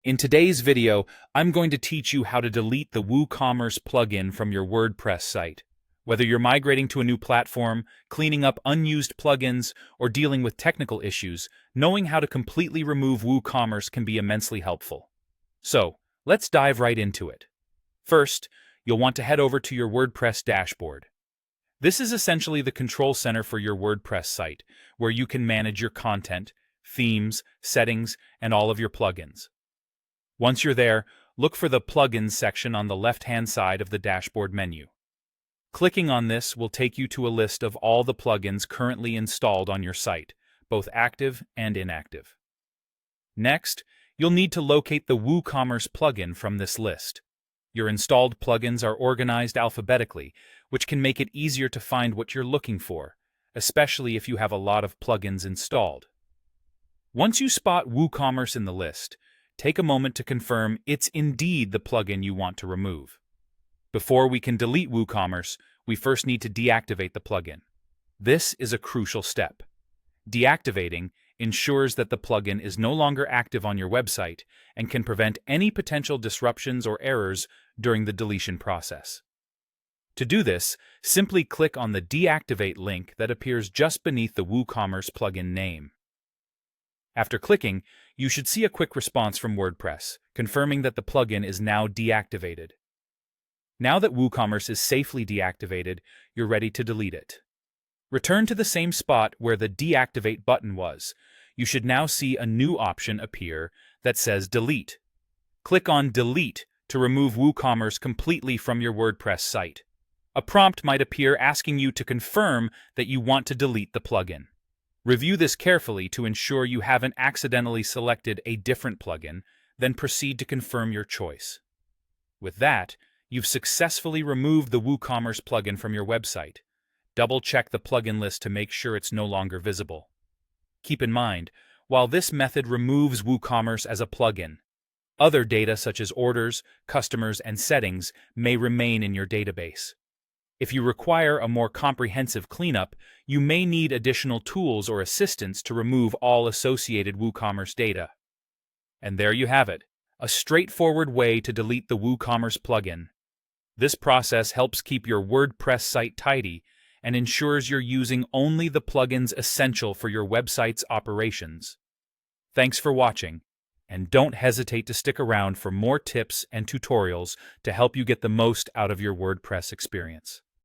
In today's video, I'm going to teach you how to delete the WooCommerce plugin from your WordPress site. Whether you're migrating to a new platform, cleaning up unused plugins, or dealing with technical issues, knowing how to completely remove WooCommerce can be immensely helpful. So, let's dive right into it. First, you'll want to head over to your WordPress dashboard. This is essentially the control center for your WordPress site, where you can manage your content, themes, settings, and all of your plugins. Once you're there, look for the Plugins section on the left-hand side of the dashboard menu. Clicking on this will take you to a list of all the plugins currently installed on your site, both active and inactive. Next, you'll need to locate the WooCommerce plugin from this list. Your installed plugins are organized alphabetically, which can make it easier to find what you're looking for, especially if you have a lot of plugins installed. Once you spot WooCommerce in the list, take a moment to confirm it's indeed the plugin you want to remove. Before we can delete WooCommerce, we first need to deactivate the plugin. This is a crucial step. Deactivating ensures that the plugin is no longer active on your website and can prevent any potential disruptions or errors during the deletion process. To do this, simply click on the Deactivate link that appears just beneath the WooCommerce plugin name. After clicking, you should see a quick response from WordPress, confirming that the plugin is now deactivated. Now that WooCommerce is safely deactivated, you're ready to delete it. Return to the same spot where the Deactivate button was. You should now see a new option appear that says Delete. Click on Delete to remove WooCommerce completely from your WordPress site. A prompt might appear asking you to confirm that you want to delete the plugin. Review this carefully to ensure you haven't accidentally selected a different plugin, then proceed to confirm your choice. With that, you've successfully removed the WooCommerce plugin from your website. Double-check the plugin list to make sure it's no longer visible. Keep in mind, while this method removes WooCommerce as a plugin, other data such as orders, customers, and settings may remain in your database. If you require a more comprehensive cleanup, you may need additional tools or assistance to remove all associated WooCommerce data. And there you have it, a straightforward way to delete the WooCommerce plugin. This process helps keep your WordPress site tidy and ensures you're using only the plugins essential for your website's operations. Thanks for watching, and don't hesitate to stick around for more tips and tutorials to help you get the most out of your WordPress experience.